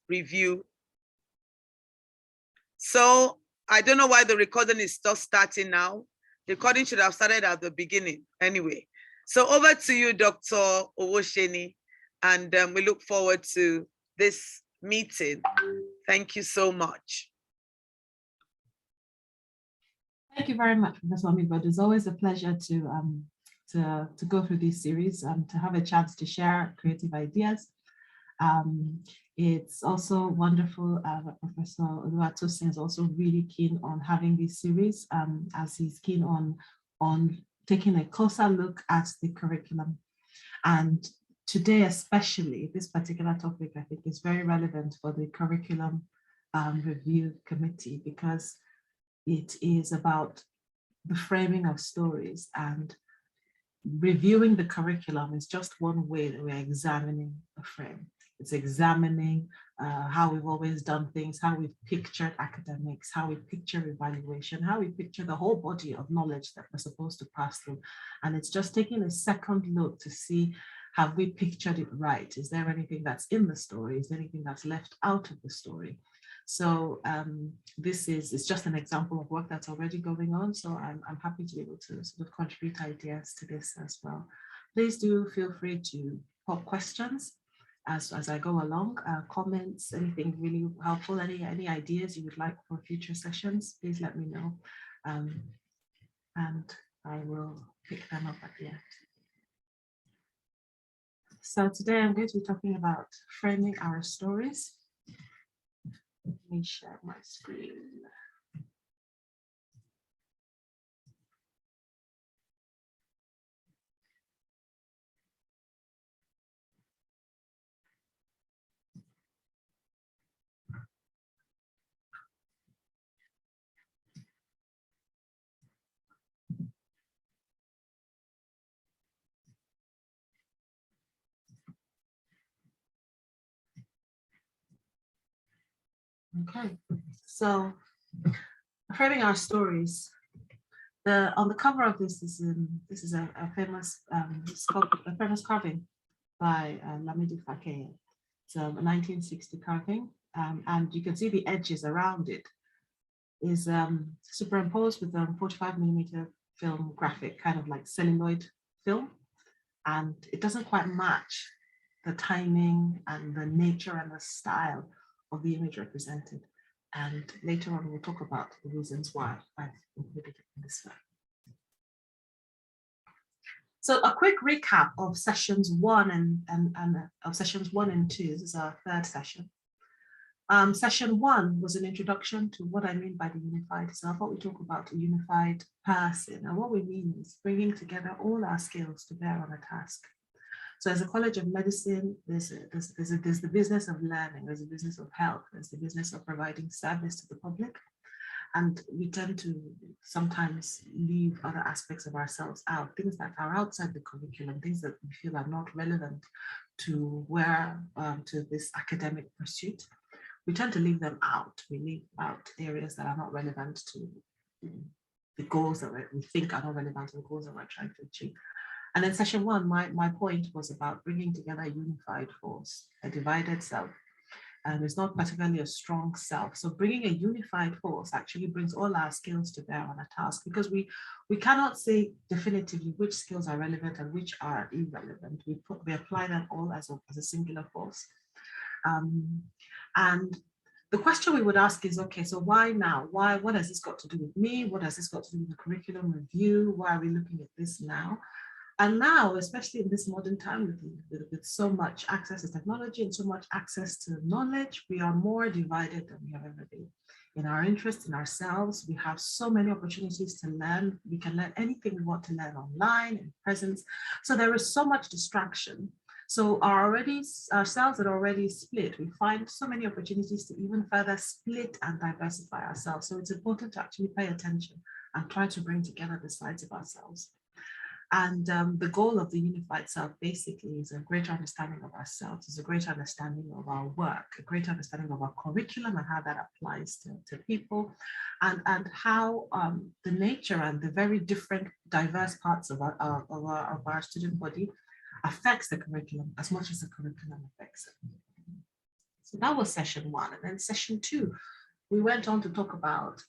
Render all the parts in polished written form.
review. So I don't know why the recording is still starting now. The recording should have started at the beginning anyway. So over to you, Dr. Owosheni, and we look forward to this meeting. Thank you so much. Thank you very much, Professor Omibod. It's always a pleasure to go through this series and to have a chance to share creative ideas. It's also wonderful that Professor Oluwatosin is also really keen on having this series, as he's keen on taking a closer look at the curriculum. And today, especially, this particular topic, I think, is very relevant for the curriculum review committee, because it is about the framing of stories, and reviewing the curriculum is just one way that we're examining the frame. It's examining how we've always done things, how we've pictured academics, how we picture evaluation, how we picture the whole body of knowledge that we're supposed to pass through. And it's just taking a second look to see, have we pictured it right? Is there anything that's in the story? Is there anything that's left out of the story? So this is just an example of work that's already going on. So I'm happy to be able to sort of contribute ideas to this as well. Please do feel free to pop questions as I go along, comments, anything really helpful, any ideas you would like for future sessions, please let me know. And I will pick them up at the end. So today I'm going to be talking about framing our stories. Let me share my screen. Okay, so framing our stories. On the cover of this is a famous a famous carving by Lamidi Fakeye. It's a 1960 carving, and you can see the edges around it is superimposed with a 45mm film graphic, kind of like celluloid film, and it doesn't quite match the timing and the nature and the style of the image represented. And later on, we'll talk about the reasons why I've included it in this way. So a quick recap of sessions 1 and sessions 1 and 2. This is our third session. Session 1 was an introduction to what I mean by the unified self. What we talk about a unified person, and what we mean is bringing together all our skills to bear on a task. So as a College of Medicine, there's the business of learning, there's the business of health, there's the business of providing service to the public. And we tend to sometimes leave other aspects of ourselves out, things that are outside the curriculum, things that we feel are not relevant to to this academic pursuit. We tend to leave them out. We leave out areas that are not relevant to the goals that we think are not relevant to the goals that we're trying to achieve. And in session 1, my point was about bringing together a unified force, a divided self. And it's not particularly a strong self. So bringing a unified force actually brings all our skills to bear on a task, because we cannot say definitively which skills are relevant and which are irrelevant. We apply them all as a singular force. And the question we would ask is, okay, so why now? What has this got to do with me? What has this got to do with the curriculum review? Why are we looking at this now? And now, especially in this modern time, with so much access to technology and so much access to knowledge, we are more divided than we have ever been. In our interest in ourselves, we have so many opportunities to learn. We can learn anything we want to learn online, in presence. So there is so much distraction. So our cells are already split. We find so many opportunities to even further split and diversify ourselves. So it's important to actually pay attention and try to bring together the sides of ourselves. And the goal of the unified self basically is a greater understanding of ourselves, is a greater understanding of our work, a greater understanding of our curriculum and how that applies to people, and how the nature and the very different diverse parts of our student body affects the curriculum as much as the curriculum affects it. So that was session 1. And then session 2, we went on to talk about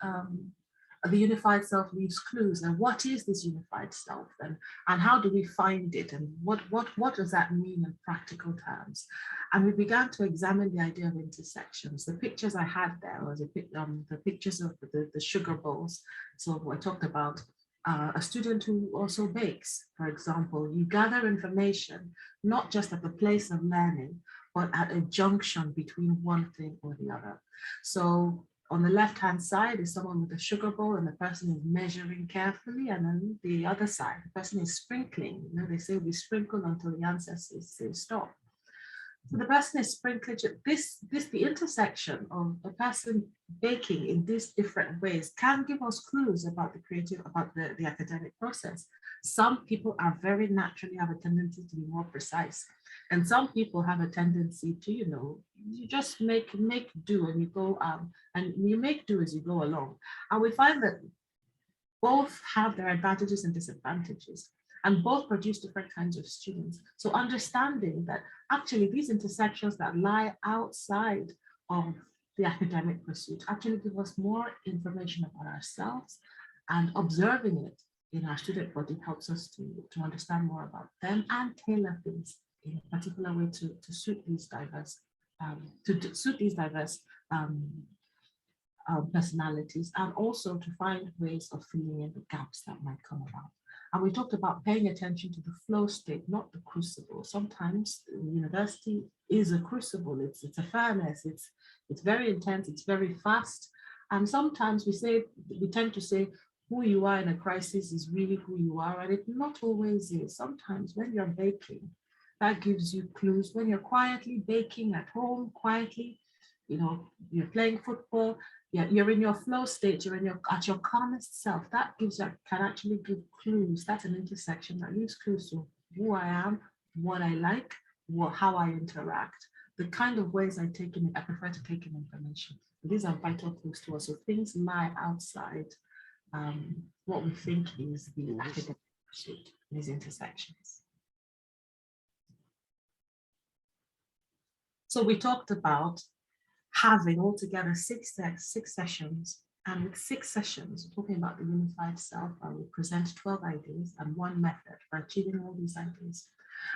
the unified self leaves clues, and what is this unified self, and how do we find it, and what does that mean in practical terms. And we began to examine the idea of intersections. The pictures I had there was the pictures of the sugar bowls. So I talked about a student who also bakes, for example. You gather information not just at the place of learning, but at a junction between one thing or the other. So on the left-hand side is someone with a sugar bowl, and the person is measuring carefully. And then the other side, the person is sprinkling. You know, they say we sprinkle until the ancestors say stop. So the person is sprinkling. The intersection of a person baking in these different ways can give us clues about the academic process. Some people are very naturally have a tendency to be more precise, and some people have a tendency to, you just make do, and you go and you make do as you go along. And we find that both have their advantages and disadvantages, and both produce different kinds of students. So understanding that actually these intersections that lie outside of the academic pursuit actually give us more information about ourselves, and observing it in our student body helps us to understand more about them and tailor things in a particular way to suit these diverse personalities, and also to find ways of filling in the gaps that might come about. And we talked about paying attention to the flow state, not the crucible. Sometimes university is a crucible. It's a furnace. It's very intense. It's very fast. And sometimes we tend to say who you are in a crisis is really who you are, and it not always is. Sometimes when you're baking, that gives you clues. When you're quietly baking at home, quietly, you're playing football, you're in your flow state, you're at your calmest self. That can actually give clues. That's an intersection that gives clues to who I am, what I like, how I interact, the kind of ways I prefer to take in information. These are vital clues to us. So things lie outside what we think is the academic pursuit, these intersections. So we talked about having altogether six sessions, and with 6 sessions, we're talking about the unified self, and we present 12 ideas and 1 method for achieving all these ideas.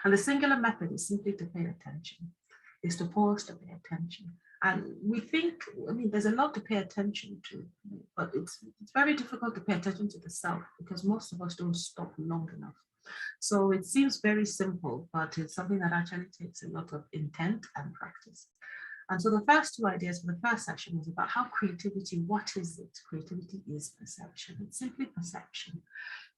And the singular method is simply to pay attention, is to pause to pay attention. And we think, there's a lot to pay attention to, but it's very difficult to pay attention to the self, because most of us don't stop long enough. So it seems very simple, but it's something that actually takes a lot of intent and practice. And so the first 2 ideas for the first session was about how creativity, what is it? Creativity is perception. It's simply perception.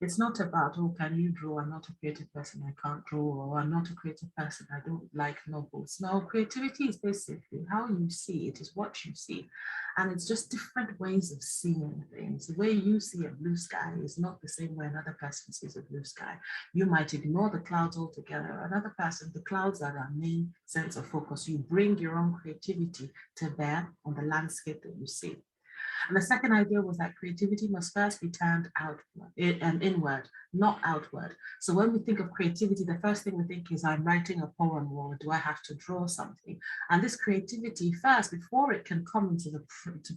It's not about, oh, can you draw? I'm not a creative person, I can't draw, or I'm not a creative person, I don't like novels. No, creativity is basically how you see it, is what you see. And it's just different ways of seeing things. The way you see a blue sky is not the same way another person sees a blue sky. You might ignore the clouds altogether. Another person, the clouds are their main sense of focus. You bring your own creativity to bear on the landscape that you see. And the second idea was that creativity must first be turned outward and inward, not outward. So when we think of creativity, the first thing we think is, I'm writing a poem, or do I have to draw something? And this creativity first, before it can come into the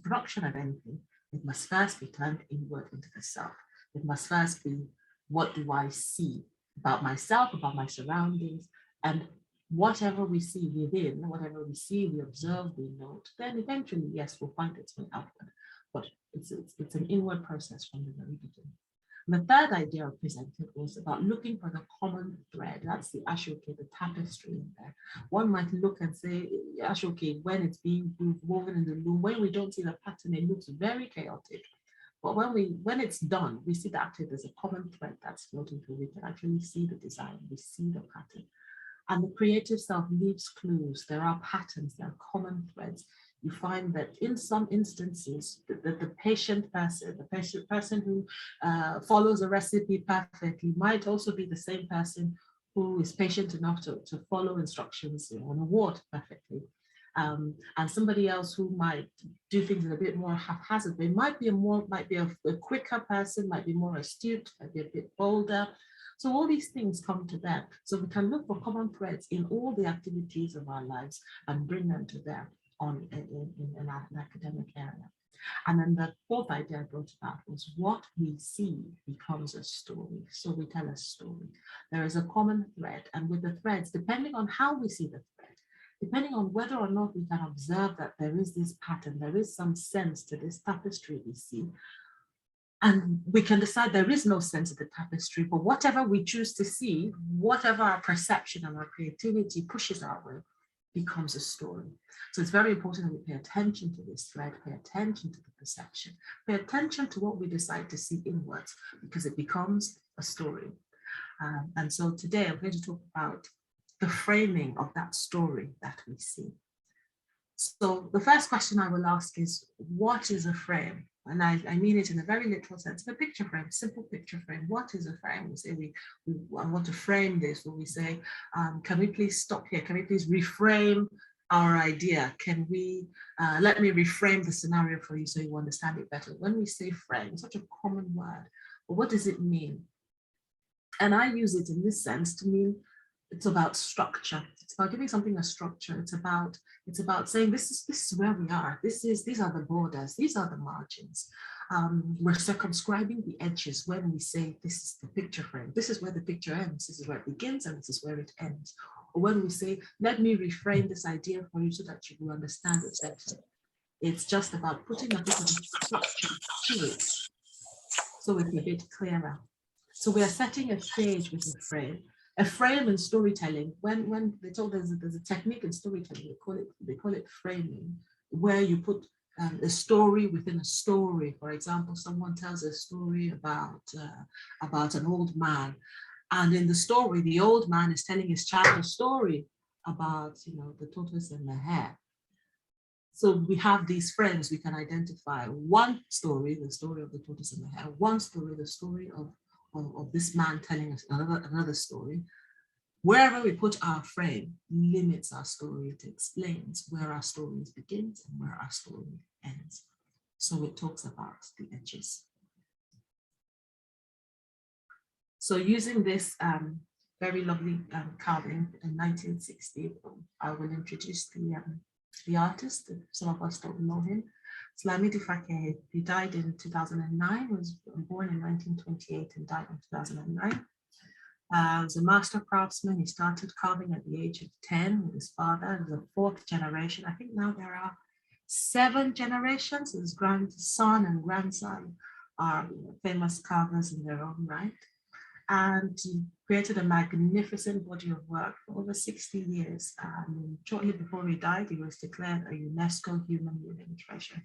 production of anything, it must first be turned inward into the self. It must first be, what do I see about myself, about my surroundings, and whatever we see within, whatever we see, we observe, we note, then eventually, yes, we'll find its way outward. But it's an inward process from the very beginning. And the third idea I presented was about looking for the common thread. That's the ashoke, the tapestry in there. One might look and say, ashoke, when it's being woven in the loom, when we don't see the pattern, it looks very chaotic. But when it's done, we see that actually there's a common thread that's floating through. We can actually see the design, we see the pattern. And the creative self leaves clues. There are patterns, there are common threads. You find that in some instances, the patient person who follows a recipe perfectly might also be the same person who is patient enough to follow instructions on a ward perfectly. And somebody else who might do things a bit more haphazard. They might be a quicker person, might be more astute, might be a bit bolder. So all these things come to bear. So we can look for common threads in all the activities of our lives and bring them to bear. in an academic area. And then the fourth idea I brought about was what we see becomes a story. So we tell a story. There is a common thread, and with the threads, depending on how we see the thread, depending on whether or not we can observe that there is this pattern, there is some sense to this tapestry we see, and we can decide there is no sense of the tapestry, but whatever we choose to see, whatever our perception and our creativity pushes our way, becomes a story. So it's very important that we pay attention to this thread, pay attention to the perception, pay attention to what we decide to see inwards, because it becomes a story. And so today I'm going to talk about the framing of that story that we see. So the first question I will ask is, what is a frame? And I mean it in a very literal sense. A picture frame, simple picture frame. What is a frame? We say I want to frame this, or we say, can we please stop here? Can we please reframe our idea? Can we, let me reframe the scenario for you so you understand it better. When we say frame, such a common word, but what does it mean? And I use it in this sense to mean it's about structure. It's about giving something a structure. It's about saying this is where we are. These are the borders. These are the margins. We're circumscribing the edges when we say this is the picture frame. This is where the picture ends. This is where it begins, and this is where it ends. Or when we say, let me reframe this idea for you so that you will understand it better. It's just about putting a bit of structure to it so it's a bit clearer. So we are setting a stage with a frame. A frame in storytelling, when they told us there's a technique in storytelling, they call it framing, where you put a story within a story. For example, someone tells a story about an old man, and in the story, the old man is telling his child a story about the tortoise and the hare. So we have these frames. We can identify one story, the story of the tortoise and the hare. One story, the story of this man telling us another story. Wherever we put our frame limits our story. It explains where our story begins and where our story ends. So it talks about the edges. So using this very lovely carving in 1960, I will introduce the artist. Some of us don't know him. Lamidi Fake. He died in 2009, was born in 1928 and died in 2009. As a master craftsman, he started carving at the age of 10 with his father. He was the fourth generation. I think now there are 7 generations. His grandson and grandson are famous carvers in their own right. And he created a magnificent body of work for over 60 years. Shortly before he died, he was declared a UNESCO Human Living Treasure.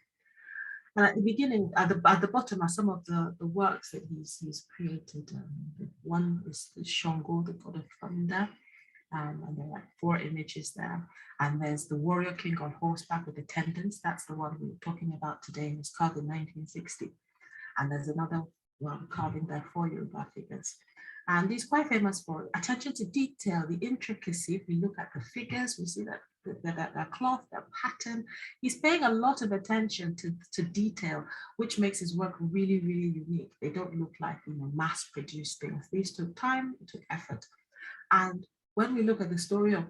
And at the beginning, at the bottom are some of the works that he's created. One is Shango, the god of thunder, and there are 4 images there. And there's the warrior king on horseback with attendants. That's the one we were talking about today. It was carved in 1960. And there's another one carving there for Yoruba figures. And he's quite famous for attention to detail, the intricacy. If we look at the figures, we see that cloth, that pattern. He's paying a lot of attention to detail, which makes his work really, really unique. They don't look like mass-produced things. These took time, it took effort. And when we look at the story of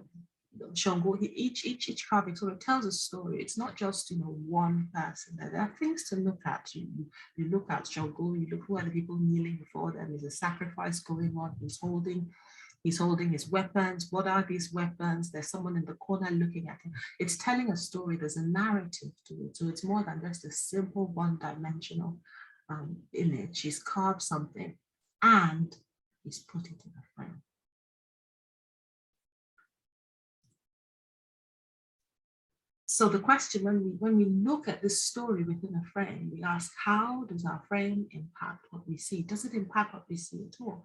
Shango, each carving sort of tells a story. It's not just one person. There are things to look at. You look at Shango, you look who are the people kneeling before them. There's a sacrifice going on. He's holding his weapons. What are these weapons? There's someone in the corner looking at him. It's telling a story. There's a narrative to it. So it's more than just a simple one-dimensional image. He's carved something and he's put it in a frame. So the question, when we look at this story within a frame, we ask, how does our frame impact what we see? Does it impact what we see at all?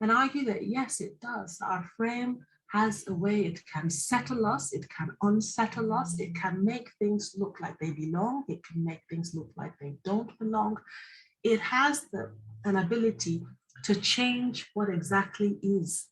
And I argue that yes, it does. Our frame has a way it can settle us, it can unsettle us, it can make things look like they belong, it can make things look like they don't belong. It has an ability to change what exactly is,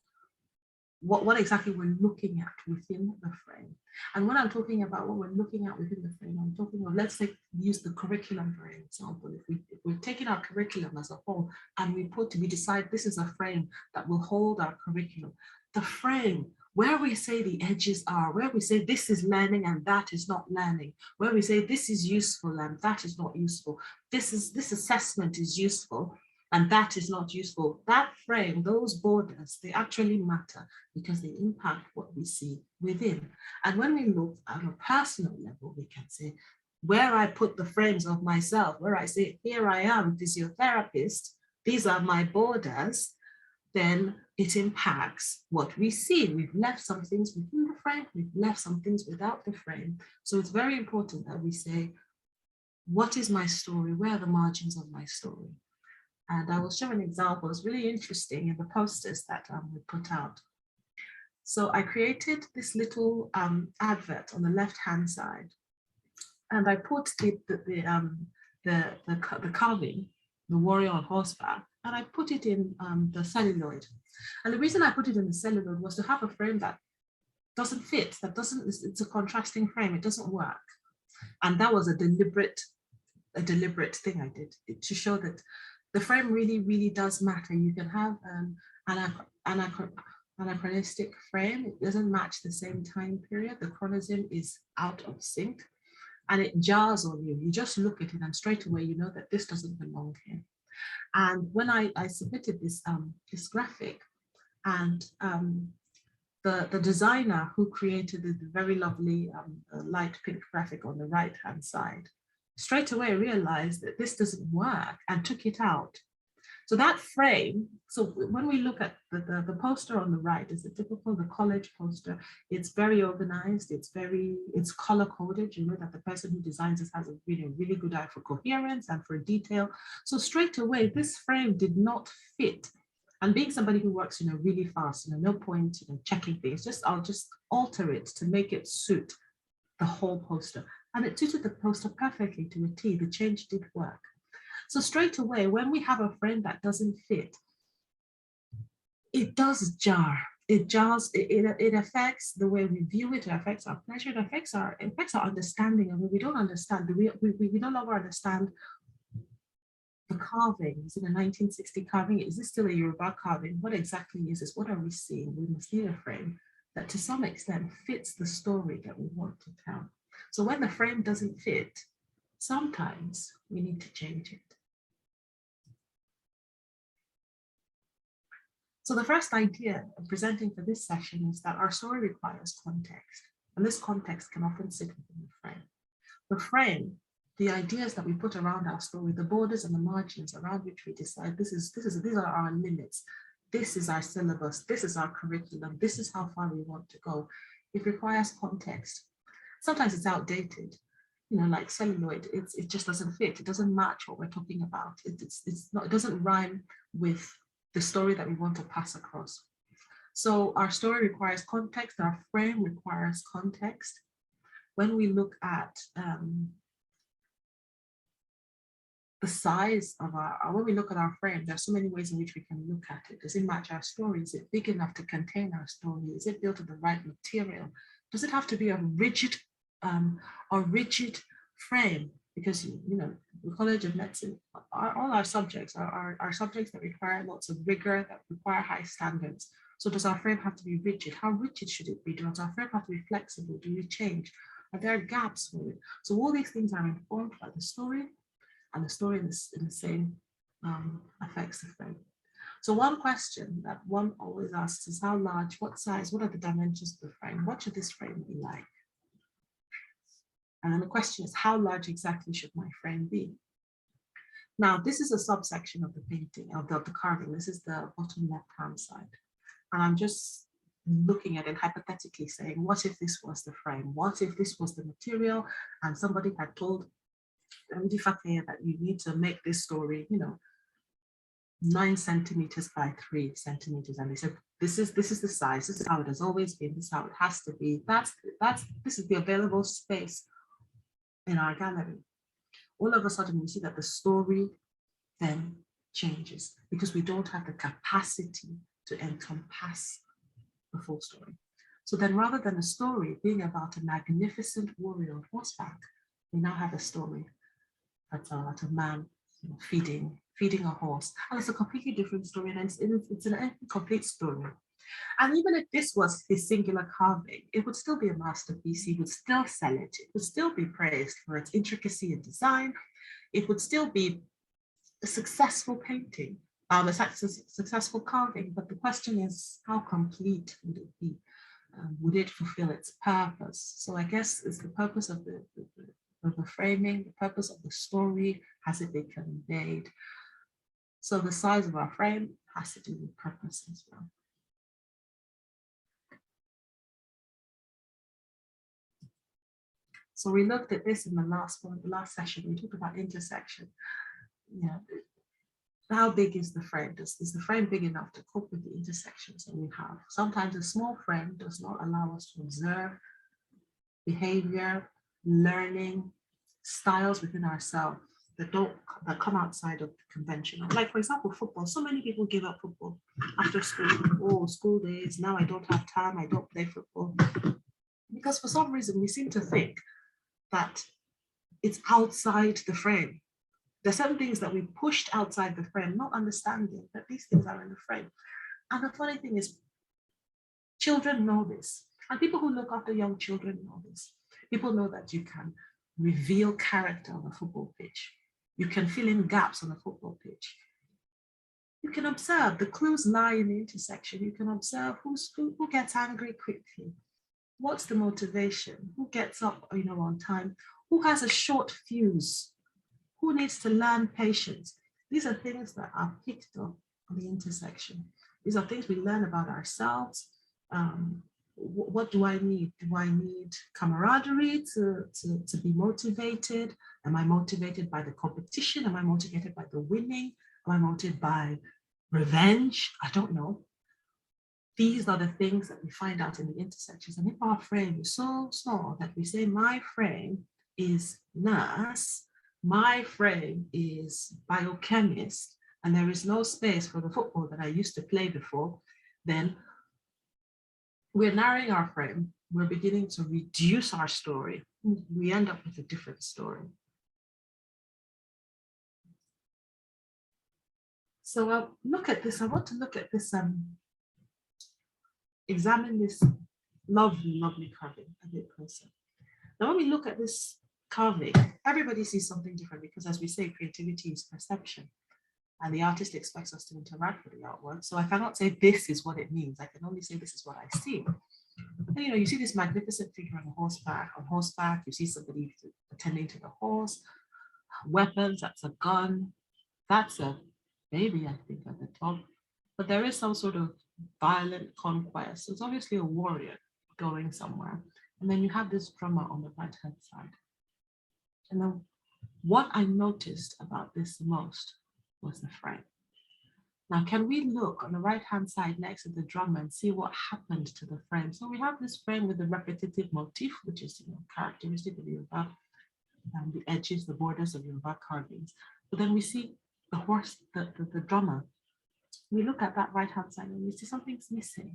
what exactly we're looking at within the frame. And when I'm talking about what we're looking at within the frame, I'm talking of, let's use the curriculum for example. If we're taking our curriculum as a whole and we decide this is a frame that will hold our curriculum, the frame where we say the edges are, where we say this is learning and that is not learning, where we say this is useful and that is not useful, this assessment is useful and that is not useful. That frame, those borders, they actually matter because they impact what we see within. And when we look at a personal level, we can say, where I put the frames of myself, where I say, here I am, physiotherapist, these are my borders, then it impacts what we see. We've left some things within the frame, we've left some things without the frame. So it's very important that we say, what is my story? Where are the margins of my story? And I will show an example. It's really interesting in the posters that we put out. So I created this little advert on the left-hand side, and I put the carving, the warrior on horseback, and I put it in the celluloid. And the reason I put it in the celluloid was to have a frame that doesn't fit, it's a contrasting frame, it doesn't work. And that was a deliberate thing I did to show that the frame really, really does matter. You can have an anachronistic frame, it doesn't match the same time period, the chronism is out of sync, and it jars on you. You just look at it and straight away you know that this doesn't belong here. And when I submitted this graphic, and the designer who created the very lovely light pink graphic on the right-hand side, straight away realized that this doesn't work and took it out. So that frame, so when we look at the poster on the right, is a typical, the college poster. It's very organized, it's color coded. You know that the person who designs this has a really good eye for coherence and for detail. So straight away, this frame did not fit. And being somebody who works, really fast, no point, checking things, I'll just alter it to make it suit the whole poster. And it suited the poster perfectly to a T. The change did work. So straight away, when we have a frame that doesn't fit, it does jar. It jars, it affects the way we view it, it affects our pleasure, it affects our understanding. And when we don't understand, we no longer understand the carving. Is it a 1960 carving? Is this still a Yoruba carving? What exactly is this? What are we seeing? We must need a frame that to some extent fits the story that we want to tell. So when the frame doesn't fit, sometimes we need to change it. So the first idea of presenting for this session is that our story requires context, and this context can often sit within the frame. The frame, the ideas that we put around our story, the borders and the margins around which we decide these are our limits, this is our syllabus, this is our curriculum, this is how far we want to go. It requires context. Sometimes it's outdated, like celluloid, it just doesn't fit, it doesn't match what we're talking about. It doesn't rhyme with the story that we want to pass across. So our story requires context, our frame requires context. When we look at the size of when we look at our frame, there are so many ways in which we can look at it. Does it match our story? Is it big enough to contain our story? Is it built of the right material? Does it have to be a rigid frame? Because the College of Medicine, all our subjects are subjects that require lots of rigor, that require high standards. So does our frame have to be rigid? How rigid should it be? Does our frame have to be flexible? Do we change? Are there gaps for it? So all these things are informed by the story, and the story in the same affects the frame. So one question that one always asks is how large, what size, what are the dimensions of the frame? What should this frame be like? And then the question is, how large exactly should my frame be? Now, this is a subsection of the painting, of the carving. This is the bottom left-hand side. And I'm just looking at it hypothetically saying, what if this was the frame? What if this was the material? And somebody had told Ndifake that you need to make this story, 9 centimeters by 3 centimeters. And they said, this is the size, this is how it has always been, this is how it has to be. This is the available space in our gallery. All of a sudden we see that the story then changes because we don't have the capacity to encompass the full story. So then rather than a story being about a magnificent warrior on horseback, we now have a story that's about a man feeding a horse. And it's a completely different story, and it's an incomplete story. And even if this was his singular carving, it would still be a masterpiece. He would still sell it. It would still be praised for its intricacy and design. It would still be a successful painting, a successful carving. But the question is, how complete would it be? Would it fulfill its purpose? So I guess it's the purpose of the framing, the purpose of the story, has it been conveyed? So the size of our frame has to do with purpose as well. So we looked at this in the last session. We talked about intersection. Yeah. How big is the frame? Is the frame big enough to cope with the intersections that we have? Sometimes a small frame does not allow us to observe behavior, learning, styles within ourselves that come outside of the conventional. Like, for example, football. So many people give up football after school. Oh, school days, now I don't have time, I don't play football. Because for some reason, we seem to think that it's outside the frame. There's certain things that we pushed outside the frame, not understanding that these things are in the frame. And the funny thing is, children know this. And people who look after young children know this. People know that you can reveal character on a football pitch. You can fill in gaps on a football pitch. You can observe, the clues lie in the intersection. You can observe who gets angry quickly. What's the motivation? Who gets up, on time? Who has a short fuse? Who needs to learn patience? These are things that are picked up on the intersection. These are things we learn about ourselves. What do I need? Do I need camaraderie to be motivated? Am I motivated by the competition? Am I motivated by the winning? Am I motivated by revenge? I don't know. These are the things that we find out in the intersections. And if our frame is so small that we say, my frame is nurse, my frame is biochemist, and there is no space for the football that I used to play before, then we're narrowing our frame. We're beginning to reduce our story. We end up with a different story. So I'll look at this. I want to look at this, examine this lovely, lovely carving a bit closer. Now, when we look at this carving, everybody sees something different because, as we say, creativity is perception. And the artist expects us to interact with the artwork. So I cannot say this is what it means. I can only say this is what I see. And you see this magnificent figure on horseback. On horseback, you see somebody attending to the horse. Weapons, that's a gun. That's a baby, I think, at the top. But there is some sort of violent conquest. It's obviously a warrior going somewhere. And then you have this drummer on the right-hand side. And then what I noticed about this most was the frame. Now, can we look on the right-hand side next to the drummer and see what happened to the frame? So we have this frame with the repetitive motif, which is characteristic of Yoruba, the edges, the borders of Yoruba carvings. But then we see the horse, the drummer. We look at that right-hand side and we see something's missing.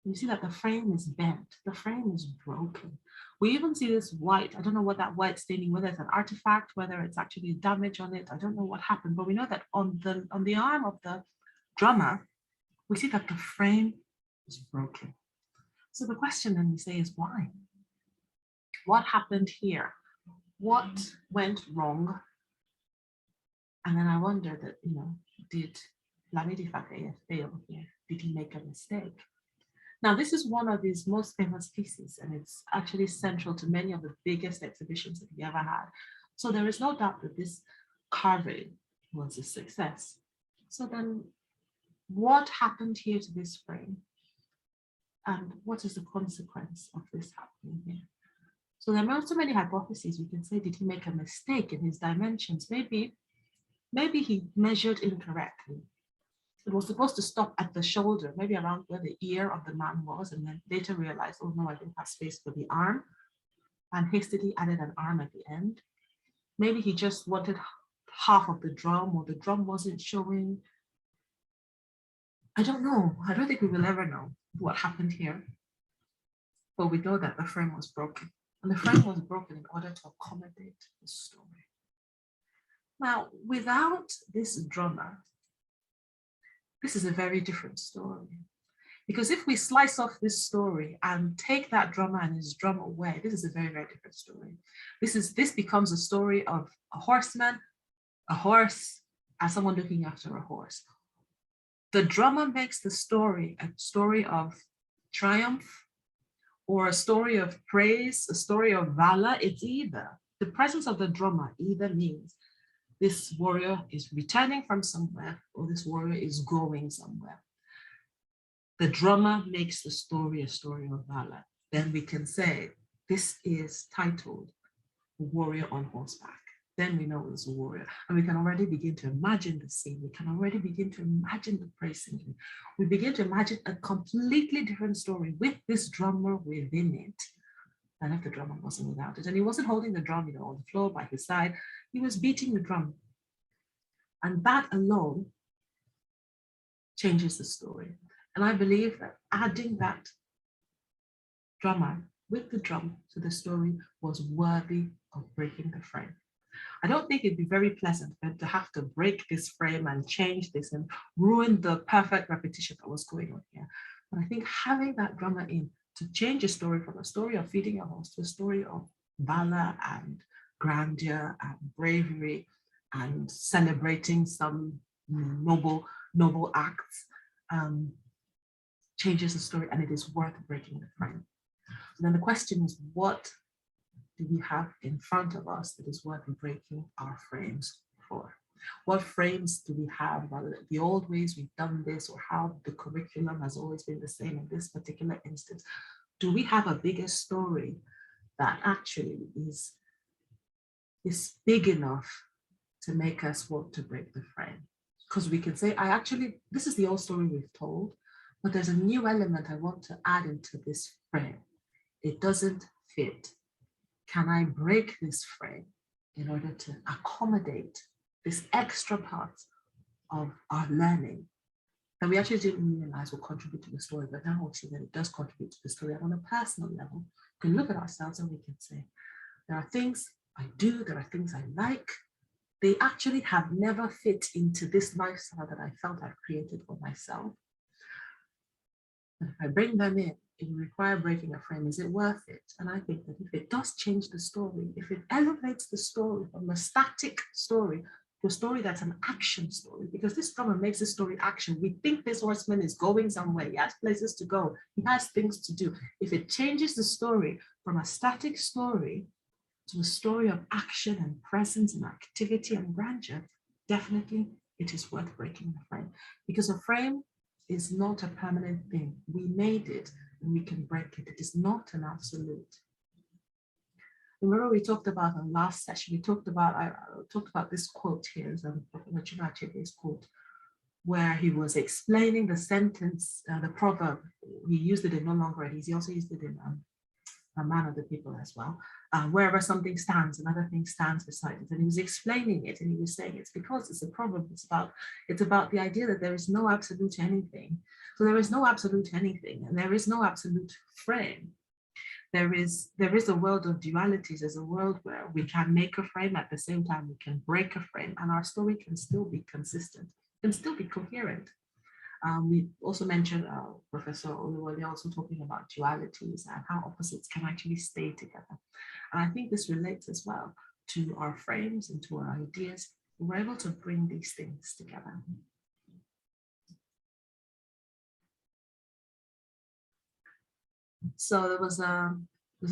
You see that the frame is bent, the frame is broken. We even see this white, I don't know what that white staining, whether it's an artifact, whether it's actually damage on it, I don't know what happened, but we know that on the arm of the drummer, we see that the frame is broken. So the question then we say is why? What happened here? What went wrong? And then I wonder that, did Lamidi Fakeye fail here? Did he make a mistake? Now, this is one of his most famous pieces, and it's actually central to many of the biggest exhibitions that he ever had. So there is no doubt that this carving was a success. So then what happened here to this frame? And what is the consequence of this happening here? So there are so many hypotheses. We can say, did he make a mistake in his dimensions? Maybe he measured incorrectly. It was supposed to stop at the shoulder, maybe around where the ear of the man was, and then later realized, oh no, I didn't have space for the arm, and hastily added an arm at the end. Maybe he just wanted half of the drum, or the drum wasn't showing. I don't know. I don't think we will ever know what happened here. But we know that the frame was broken. And the frame was broken in order to accommodate the story. Now, without this drummer, this is a very different story. Because if we slice off this story and take that drummer and his drum away, this is a very, very different story. This becomes a story of a horseman, a horse, and someone looking after a horse. The drummer makes the story a story of triumph or a story of praise, a story of valor. It's either the presence of the drummer either means this warrior is returning from somewhere or this warrior is going somewhere. The drummer makes the story a story of valor. Then we can say this is titled Warrior on Horseback. Then we know it's a warrior. And we can already begin to imagine the scene. We can already begin to imagine the praise singing. We begin to imagine a completely different story with this drummer within it than if the drummer wasn't without it. And he wasn't holding the drum, on the floor by his side. He was beating the drum. And that alone changes the story. And I believe that adding that drummer with the drum to the story was worthy of breaking the frame. I don't think it'd be very pleasant to have to break this frame and change this and ruin the perfect repetition that was going on here. But I think having that drummer in to change a story from a story of feeding a horse to a story of valor and grandeur and bravery and celebrating some noble acts changes the story, and it is worth breaking the frame. And then the question is, what do we have in front of us that is worth breaking our frames for? What frames do we have, whether the old ways we've done this or how the curriculum has always been the same in this particular instance? Do we have a bigger story that actually is big enough to make us want to break the frame? Because we can say, this is the old story we've told, but there's a new element I want to add into this frame. It doesn't fit. Can I break this frame in order to accommodate this extra part of our learning that we actually didn't realize will contribute to the story, but now we see that it does contribute to the story. And on a personal level, we can look at ourselves and we can say, there are things I do, there are things I like. They actually have never fit into this lifestyle that I felt I've created for myself. But if I bring them in, it will require breaking a frame. Is it worth it? And I think that if it does change the story, if it elevates the story from a static story to a story that's an action story, because this drummer makes this story action. We think this horseman is going somewhere. He has places to go. He has things to do. If it changes the story from a static story to a story of action and presence and activity and grandeur, definitely it is worth breaking the frame, because a frame is not a permanent thing. We made it and we can break it. It is not an absolute. Remember we talked about in the last session, I talked about this quote here, this quote, where he was explaining the sentence, the proverb. He used it in No Longer at Ease. He also used it in A Man of the People as well. Wherever something stands, another thing stands beside it. And he was explaining it, and he was saying it's because it's a proverb. It's about the idea that there is no absolute anything. So there is no absolute anything, and there is no absolute frame. There is a world of dualities. There's a world where we can make a frame, at the same time we can break a frame, and our story can still be consistent, can still be coherent. We also mentioned Professor Oluwole also talking about dualities and how opposites can actually stay together. And I think this relates as well to our frames and to our ideas. We're able to bring these things together. So there was an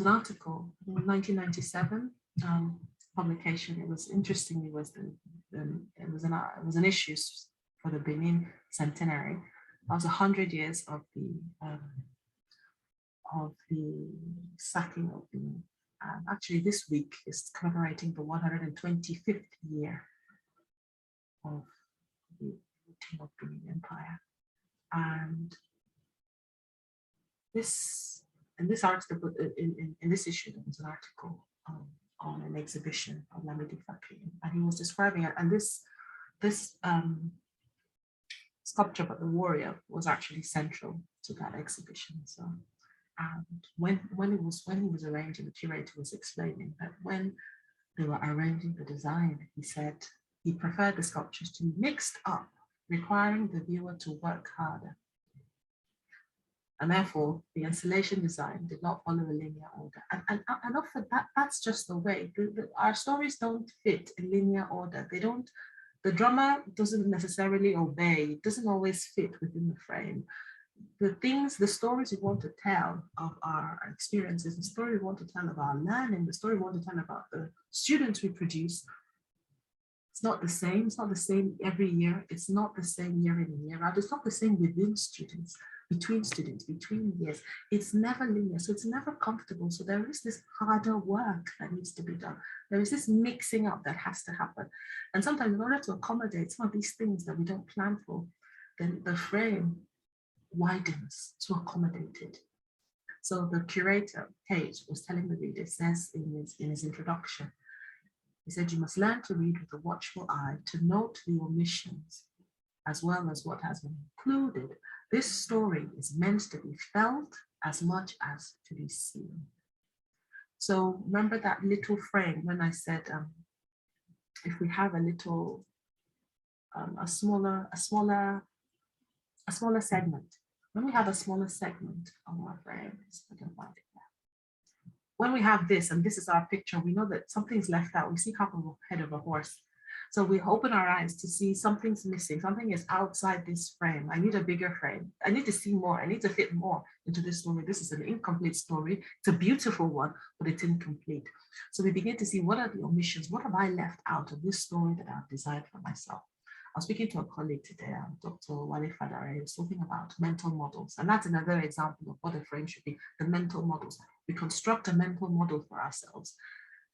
article in 1997 publication. It was interesting. It was an issue for the Benin centenary. That was 100 years of the sacking of Benin. Actually, this week is commemorating the 125th year of the routine of Benin Empire. And in this article, in this issue, there was an article on an exhibition of Lamidi Fakir, and he was describing it. And this sculpture about the warrior was actually central to that exhibition. So, and when he was arranging, the curator was explaining that when they were arranging the design, he said he preferred the sculptures to be mixed up, requiring the viewer to work harder. And therefore, the installation design did not follow a linear order. And often that's just the way. Our stories don't fit in linear order. They don't, the drama doesn't necessarily obey, it doesn't always fit within the frame. The stories we want to tell of our experiences, the story we want to tell of our learning, the story we want to tell about the students we produce, it's not the same. It's not the same every year. It's not the same year in and year out. It's not the same within students, between years. It's never linear, so it's never comfortable. So there is this harder work that needs to be done. There is this mixing up that has to happen. And sometimes in order to accommodate some of these things that we don't plan for, then the frame widens to accommodate it. So the curator, Page, was telling the reader, says in his introduction, he said, you must learn to read with a watchful eye, to note the omissions, as well as what has been included. This story is meant to be felt as much as to be seen. So remember that little frame when I said, if we have a little, a smaller segment, when we have a smaller segment on our frames, I can find it. When we have this, and this is our picture, we know that something's left out. We see half of the head of a horse. So we open our eyes to see something's missing. Something is outside this frame. I need a bigger frame. I need to see more. I need to fit more into this story. This is an incomplete story. It's a beautiful one, but it's incomplete. So we begin to see what are the omissions? What have I left out of this story that I've designed for myself? I was speaking to a colleague today, Dr. Wale Fadare, he was talking about mental models. And that's another example of what a frame should be, the mental models. We construct a mental model for ourselves.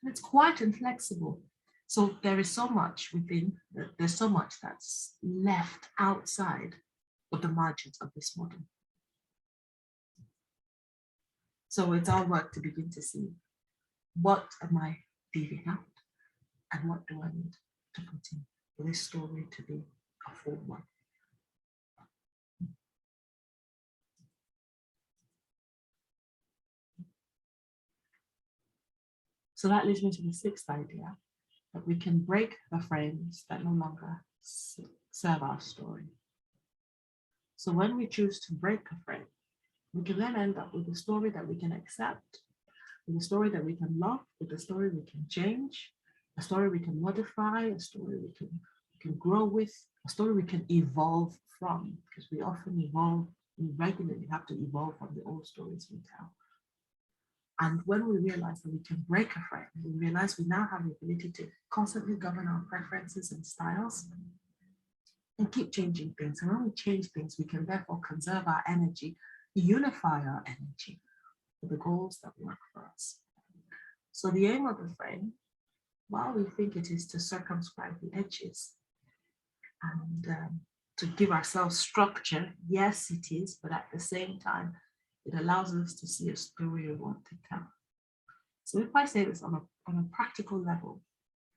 And it's quite inflexible. So there is so much within, there's so much that's left outside of the margins of this model. So it's our work to begin to see, what am I leaving out? And what do I need to put in for this story to be a full one? So that leads me to the sixth idea, that we can break the frames that no longer serve our story. So when we choose to break a frame, we can then end up with a story that we can accept, with a story that we can love, with a story we can change, a story we can modify, a story we can grow with, a story we can evolve from, because we often evolve, we regularly have to evolve from the old stories we tell. And when we realize that we can break a frame, we realize we now have the ability to constantly govern our preferences and styles and keep changing things. And when we change things, we can therefore conserve our energy, unify our energy for the goals that work for us. So the aim of the frame, while we think it is to circumscribe the edges and to give ourselves structure, yes, it is, but at the same time, it allows us to see a story we want to tell. So if I say this on a practical level,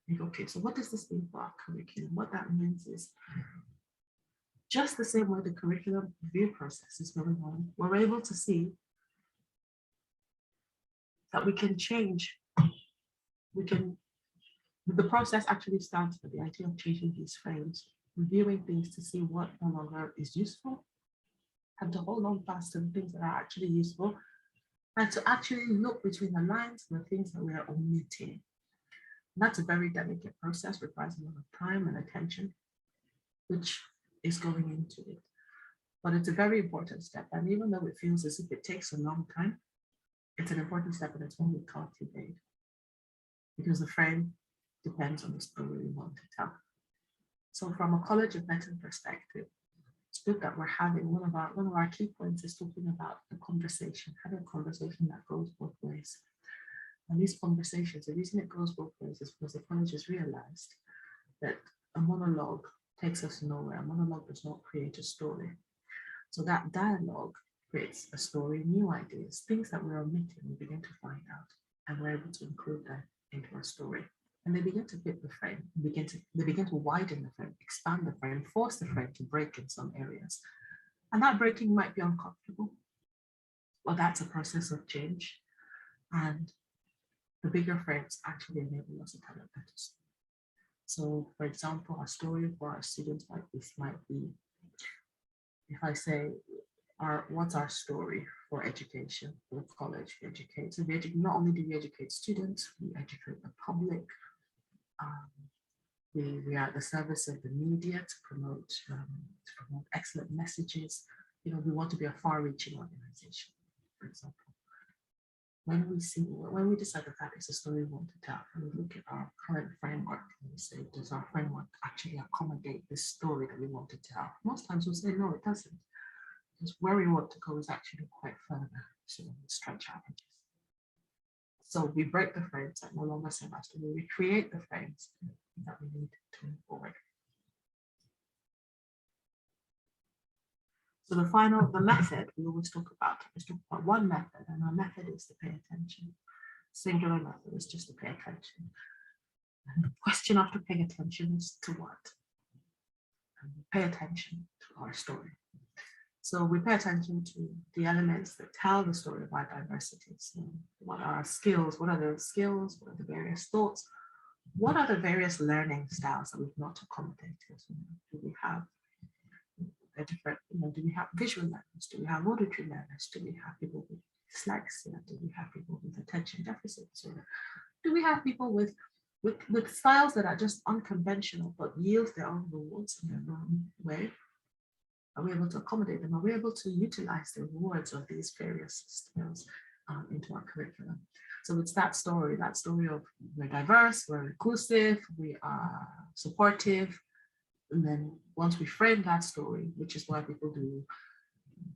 you go, okay, so what does this mean for our curriculum? What that means is, just the same way the curriculum review process is going on, we're able to see that we can change. The process actually starts with the idea of changing these frames, reviewing things to see what no longer is useful, and to hold on fast to the things that are actually useful, and to actually look between the lines and the things that we are omitting. And that's a very delicate process, requires a lot of time and attention, which is going into it. But it's a very important step. And even though it feels as if it takes a long time, it's an important step, and it's one we cultivate, because the frame depends on the story we want to tell. So from a College of Medicine perspective, it's good that we're having one of our key points is talking about the conversation, having a conversation that goes both ways. And these conversations, the reason it goes both ways is because the college has realized that a monologue takes us nowhere. A monologue does not create a story. So that dialogue creates a story, new ideas, things that we're omitting, we begin to find out, and we're able to include them into our story. And they begin to fit the frame, they begin to widen the frame, expand the frame, force the frame to break in some areas. And that breaking might be uncomfortable, but that's a process of change. And the bigger frames actually enable us to tell a better story. So, for example, a story for our students might be, if I say, what's our story for education, for the college we educate. So not only do we educate students, we educate the public. Um, we are at the service of the media to promote excellent messages. We want to be a far-reaching organization, for example. When we decide that is a story we want to tell, and we look at our current framework and we say, does our framework actually accommodate this story that we want to tell? Most times we'll say, no, it doesn't. Because where we want to go is actually quite further, so we stretch our edges. So we break the frames that no longer serve us. We create the frames that we need to move forward. So the method we always talk about one method, and our method is to pay attention. Singular method is just to pay attention. And the question after paying attention is to what? And we pay attention to our story. So we pay attention to the elements that tell the story of our diversity. So what are our skills? What are the skills? What are the various thoughts? What are the various learning styles that we've not accommodated? Do we have a different, do we have visual learners? Do we have auditory learners? Do we have people with dyslexia? Do we have people with attention deficit disorder? Do we have people with styles that are just unconventional but yield their own rewards in their own way? Are we able to accommodate them? Are we able to utilize the rewards of these various skills into our curriculum? So it's that story of we're diverse, we're inclusive, we are supportive. And then once we frame that story, which is why people do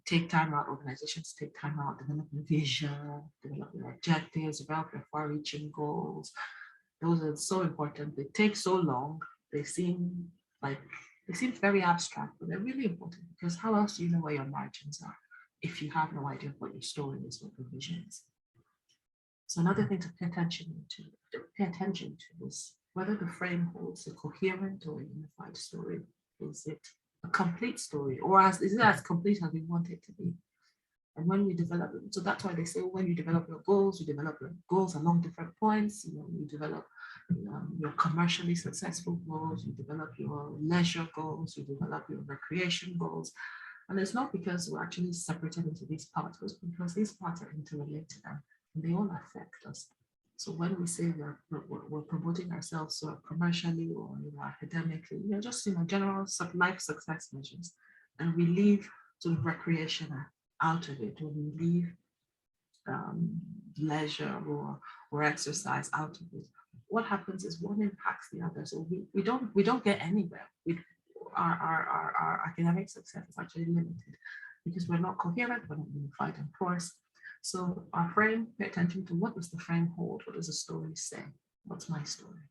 take time out, organizations take time out, develop a vision, develop their objectives, develop their far-reaching goals. Those are so important. They take so long. They seem very abstract, but they're really important, because how else do you know where your margins are if you have no idea what your story is, what your vision is? So another thing to pay attention to is whether the frame holds a coherent or a unified story. Is it a complete story, or is it as complete as we want it to be? And when we develop it, so that's why they say when you develop your goals, you develop your goals along different points. You develop your commercially successful goals, you develop your leisure goals, you develop your recreation goals. And it's not because we're actually separated into these parts, it's because these parts are interrelated and they all affect us. So when we say we're promoting ourselves commercially or academically, just general life success measures, and we leave sort of recreation out of it, or we leave leisure or exercise out of it, what happens is one impacts the other. So we don't get anywhere. Our academic success is actually limited because we're not coherent, we're not unified and porous. So our frame, pay attention to what does the frame hold? What does the story say? What's my story?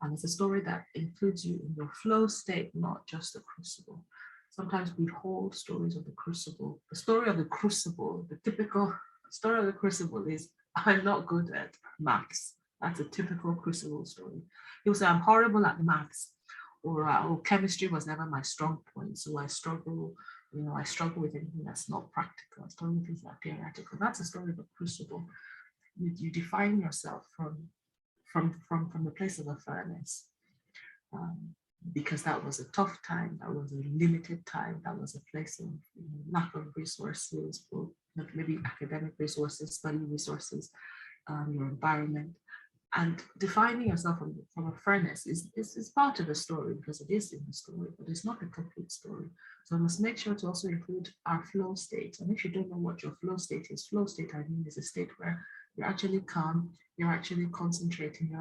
And it's a story that includes you in your flow state, not just the crucible. Sometimes we hold stories of the crucible. The story of the crucible, the typical story of the crucible is, I'm not good at maths. That's a typical crucible story. People say, I'm horrible at maths, or chemistry was never my strong point, so I struggle with anything that's not practical. I struggle with things that are theoretical. That's a story of a crucible. You define yourself from the place of a furnace, because that was a tough time, that was a limited time, that was a place of lack of resources, or maybe academic resources, study resources, your environment. And defining yourself from a furnace is part of the story, because it is in the story, but it's not the complete story. So I must make sure to also include our flow state. And if you don't know what your flow state is, is a state where you're actually calm, you're actually concentrating,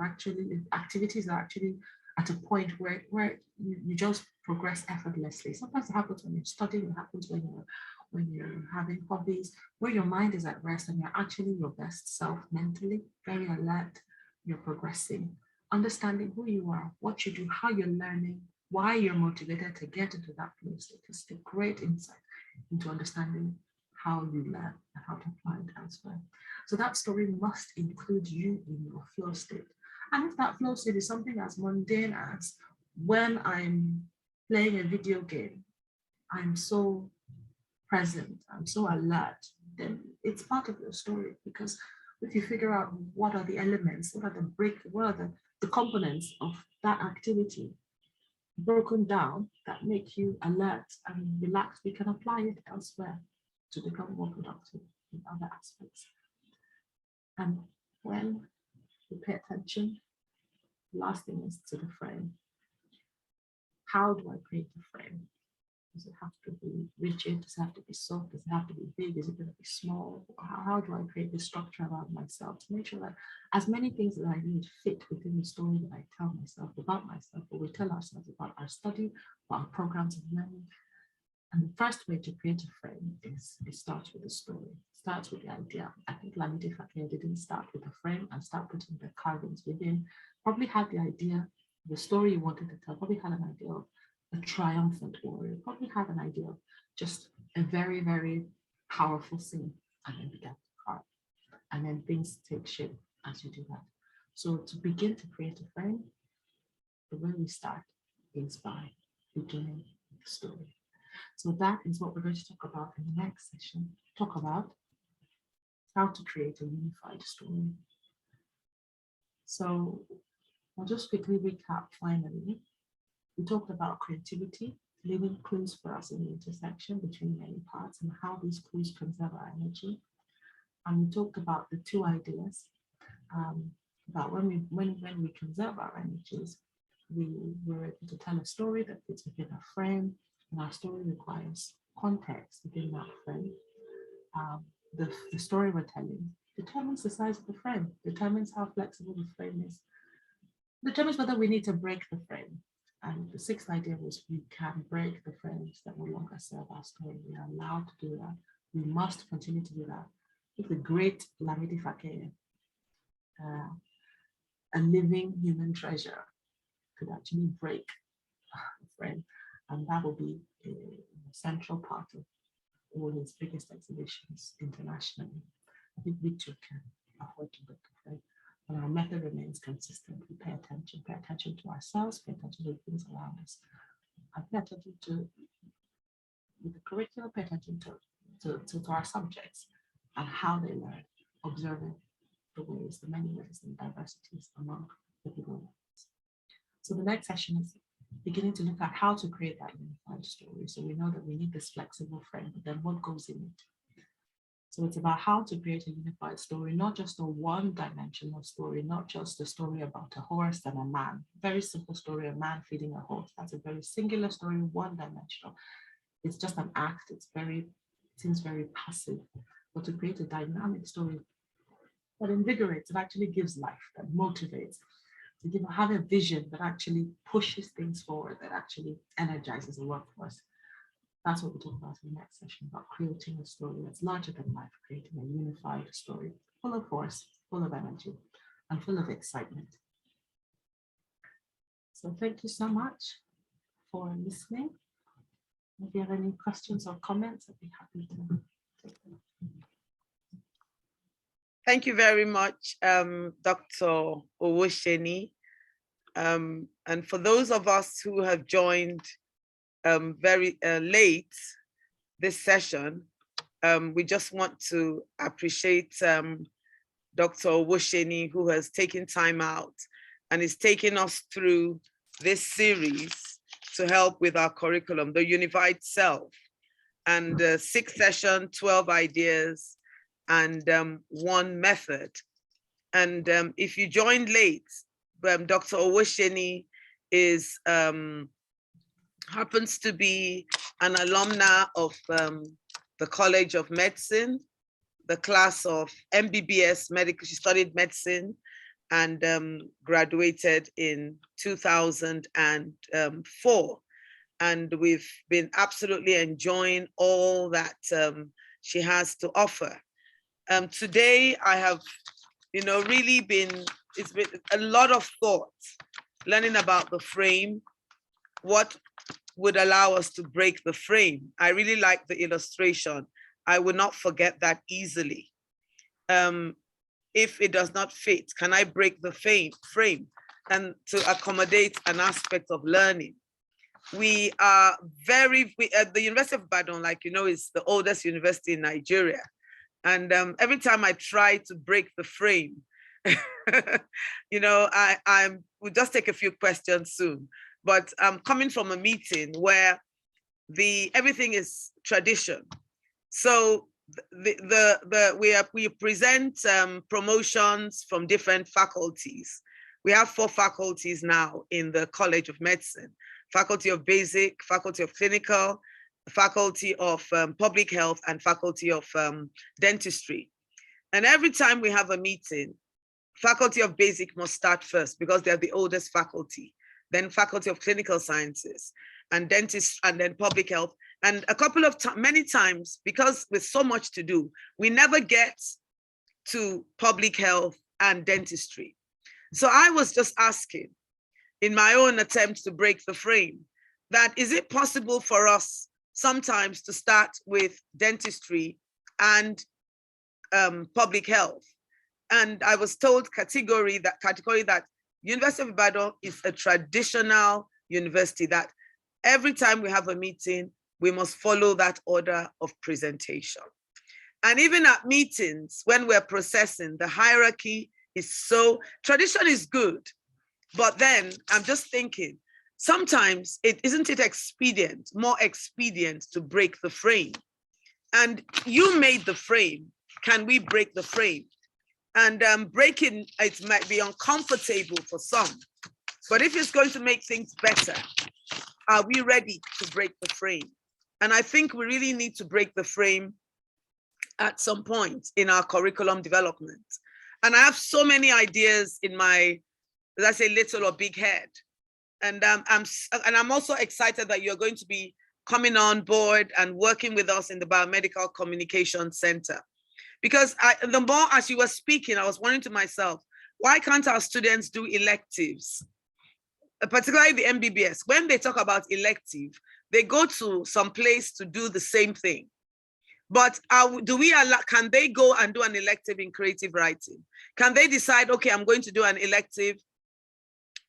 activities are actually at a point where you just progress effortlessly. Sometimes it happens when you're studying, it happens when you're having hobbies, where your mind is at rest and you're actually your best self mentally, very alert. You're progressing, understanding who you are, what you do, how you're learning, why you're motivated to get into that flow state. It's a great insight into understanding how you learn and how to apply it elsewhere. So that story must include you in your flow state. And if that flow state is something as mundane as when I'm playing a video game, I'm so present, I'm so alert, then it's part of your story, because if you figure out what are the elements, what are the components of that activity broken down that make you alert and relaxed, we can apply it elsewhere. to become more productive in other aspects. And when we pay attention, the last thing is to the frame. How do I create the frame? Does it have to be rigid? Does it have to be soft? Does it have to be big? Is it going to be small? How do I create the structure around myself to make sure that as many things that I need fit within the story that I tell myself about myself, or we tell ourselves about our study, about our programs of learning. And the first way to create a frame is it starts with the story. It starts with the idea. I think Lamide Fakir didn't start with the frame and start putting the carvings within. Probably had the idea, the story you wanted to tell, probably had an idea of a triumphant warrior, probably had an idea of just a very, very powerful scene, and then began to carve. And then things take shape as you do that. So to begin to create a frame, the way we start is by beginning the story. So that is what we're going to talk about in the next session. Talk about how to create a unified story. So I'll just quickly recap finally. We talked about creativity, leaving clues for us in the intersection between many parts and how these clues conserve our energy. And we talked about the two ideas about when we conserve our energies, we're able to tell a story that fits within a frame, and our story requires context within that frame. The story we're telling determines the size of the frame, determines how flexible the frame is, determines whether we need to break the frame. And the sixth idea was we can break the frames that no longer serve our story. We are allowed to do that. We must continue to do that. If the great Lamide Fakir, a living human treasure, could actually break the frame, and that will be a central part of all his biggest exhibitions internationally. I think we too can afford to break the frame. And our method remains consistent. We pay attention to ourselves, pay attention to the things around us. I pay attention to, with the curriculum, pay attention to our subjects and how they learn, observing the ways, the many ways and diversities among the people. So the next session is beginning to look at how to create that unified story. So we know that we need this flexible frame, but then what goes in it? So it's about how to create a unified story, not just a one-dimensional story, not just a story about a horse and a man. Very simple story, a man feeding a horse. That's a very singular story, one-dimensional. It's just an act. It seems very passive. But to create a dynamic story that invigorates, that actually gives life, that motivates, to have a vision that actually pushes things forward, that actually energizes the workforce. That's what we'll talk about in the next session, about creating a story that's larger than life, creating a unified story, full of force, full of energy, and full of excitement. So thank you so much for listening. If you have any questions or comments, I'd be happy to take them. Thank you very much, Dr. Owosheni. And for those of us who have joined very late this session, we just want to appreciate Dr. Owosheni, who has taken time out and is taking us through this series to help with our curriculum, the Unified Self, and 6 session, 12 ideas, and 1 method. And if you joined late, Dr. Owosheni is happens to be an alumna of the College of Medicine, the class of MBBS medical. She studied medicine and graduated in 2004. And we've been absolutely enjoying all that she has to offer. Today, I have, really it's been a lot of thought, learning about the frame, what would allow us to break the frame. I really like the illustration. I will not forget that easily. If it does not fit, can I break the frame and to accommodate an aspect of learning? We are at the University of Ibadan, is the oldest university in Nigeria. And every time I try to break the frame, we'll just take a few questions soon. But I'm coming from a meeting where everything is tradition. So we present promotions from different faculties. We have 4 faculties now in the College of Medicine: Faculty of Basic, Faculty of Clinical, Faculty of Public Health, and Faculty of Dentistry. And every time we have a meeting, Faculty of Basic must start first because they're the oldest faculty, then Faculty of Clinical Sciences, and Dentist, and then Public Health. And many times, because with so much to do, we never get to Public Health and Dentistry. So I was just asking, in my own attempt to break the frame, that is it possible for us sometimes to start with Dentistry and Public Health? And I was told categorically that University of Ibadan is a traditional university, that every time we have a meeting, we must follow that order of presentation. And even at meetings, when we're processing, the hierarchy is so, tradition is good, but then I'm just thinking, sometimes isn't it more expedient to break the frame? And you made the frame. Can we break the frame? And breaking it might be uncomfortable for some, but if it's going to make things better, are we ready to break the frame? And I think we really need to break the frame at some point in our curriculum development. And I have so many ideas in my, let's say, little or big head. And I'm also excited that you're going to be coming on board and working with us in the Biomedical Communication Center. Because the more as you were speaking, I was wondering to myself, why can't our students do electives? Particularly the MBBS, when they talk about elective, they go to some place to do the same thing. But can they go and do an elective in creative writing? Can they decide, okay, I'm going to do an elective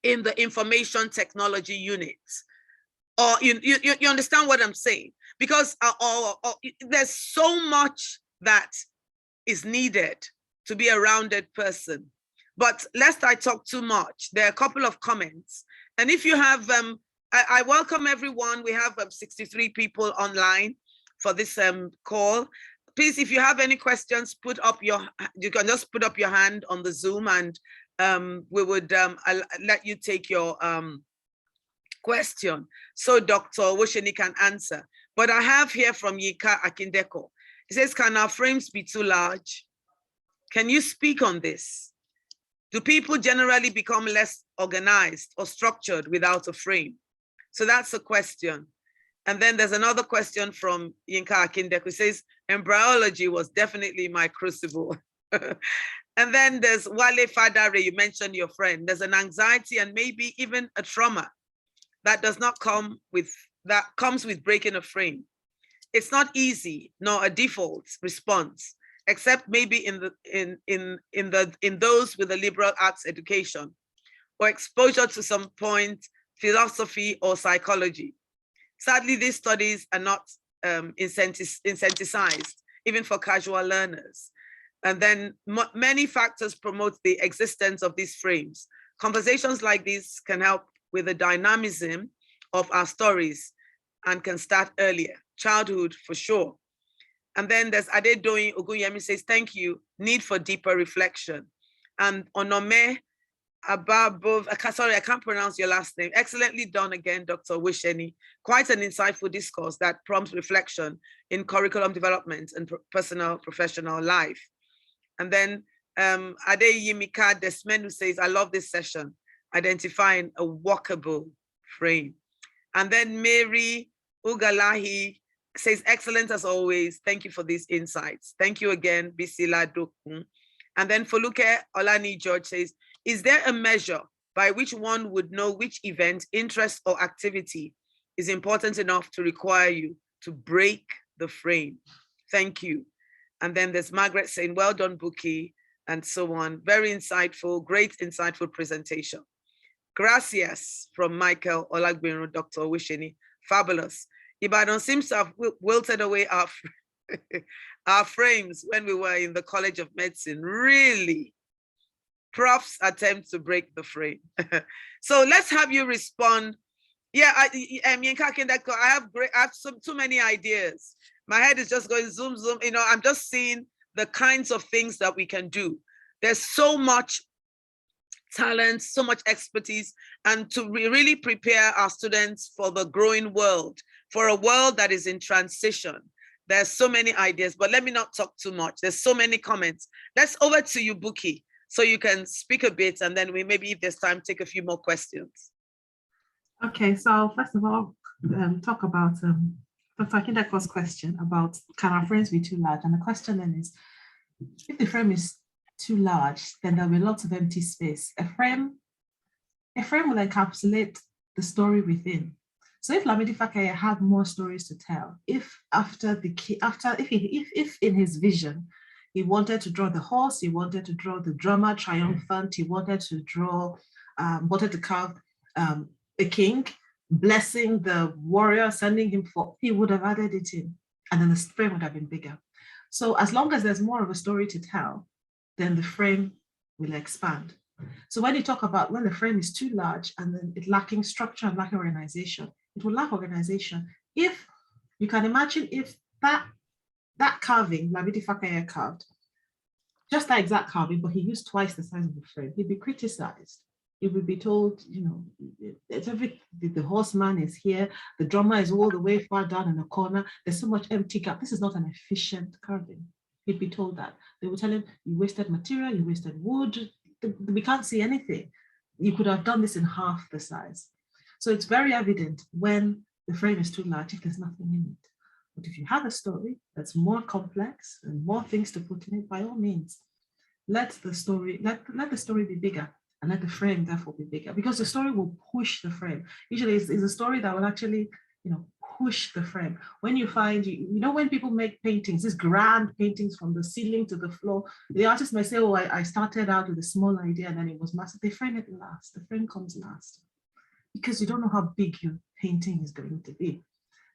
in the information technology unit? Or you understand what I'm saying? Because there's so much that is needed to be a rounded person. But lest I talk too much, there are a couple of comments. And if you have, I welcome everyone. We have 63 people online for this call. Please, if you have any questions, you can just put up your hand on the Zoom, and we would I'll let you take your question so Dr. Wosheni can answer. But I have here from Yika Akindeko. It says, can our frames be too large? Can you speak on this? Do people generally become less organized or structured without a frame? So that's a question. And then there's another question from Yinka Akindek, who says, embryology was definitely my crucible. And then there's Wale Fadare, you mentioned your friend. There's an anxiety and maybe even a trauma that comes with breaking a frame. It's not easy, nor a default response, except maybe in those with a liberal arts education or exposure to some point philosophy or psychology. Sadly, these studies are not incentivized, even for casual learners. And then many factors promote the existence of these frames. Conversations like these can help with the dynamism of our stories and can start earlier, childhood for sure. And then there's Adedoyin Ogunyemi says, thank you, need for deeper reflection. And Onome Ababov, sorry, I can't pronounce your last name. Excellently done again, Dr. Wisheni. Quite an insightful discourse that prompts reflection in curriculum development and personal, professional life. And then Adeyimika Desmenu says, I love this session, identifying a walkable frame. And then Mary Ugalahi says, excellent as always. Thank you for these insights. Thank you again, Bisila Dokun. And then Foluke Olani George says, is there a measure by which one would know which event, interest, or activity is important enough to require you to break the frame? Thank you. And then there's Margaret saying, well done, Buki, and so on. Very insightful, great insightful presentation. Gracias from Michael Olagbero, Dr. Wisheni. Fabulous. Ibadan seems to have wilted away our frames when we were in the College of Medicine. Really, profs attempt to break the frame. So let's have you respond. Yeah, Yinka Kindeko, I have too many ideas, My head is just going zoom, zoom. You know, I'm just seeing the kinds of things that we can do. There's so much talent, so much expertise, and to really prepare our students for the growing world, for a world that is in transition. There's so many ideas, but let me not talk too much. There's so many comments. Let's over to you, Buki, so you can speak a bit, and then we maybe, if there's time, take a few more questions. Okay, so first of all, talk about Dr. Akindako's question about can our frames be too large? And the question then is, if the frame is too large, then there'll be lots of empty space. A frame will encapsulate the story within. So if Lamidi Fakeye had more stories to tell, if in his vision he wanted to draw the horse, he wanted to draw the drummer triumphant, he wanted to draw, wanted to carve a king blessing the warrior, sending him forth, he would have added it in, and then the frame would have been bigger. So as long as there's more of a story to tell, then the frame will expand. So when you talk about when the frame is too large and then it's lacking structure and lacking organization, it will lack organization. If you can imagine if that carving, Lamidi Fakeye carved, just that exact carving, but he used twice the size of the frame, he'd be criticized. He would be told, you know, the horseman is here, the drummer is all the way far down in the corner, there's so much empty gap. This is not an efficient carving. He'd be told that. They would tell him, you wasted material, you wasted wood, we can't see anything. You could have done this in half the size. So it's very evident when the frame is too large if there's nothing in it. But if you have a story that's more complex and more things to put in it, by all means, let the story be bigger. And let the frame therefore be bigger, because the story will push the frame. Usually it's a story that will actually, you know, push the frame. When you find, you know, when people make paintings, these grand paintings from the ceiling to the floor, the artist may say, oh, I started out with a small idea and then it was massive. They frame it last. The frame comes last because you don't know how big your painting is going to be.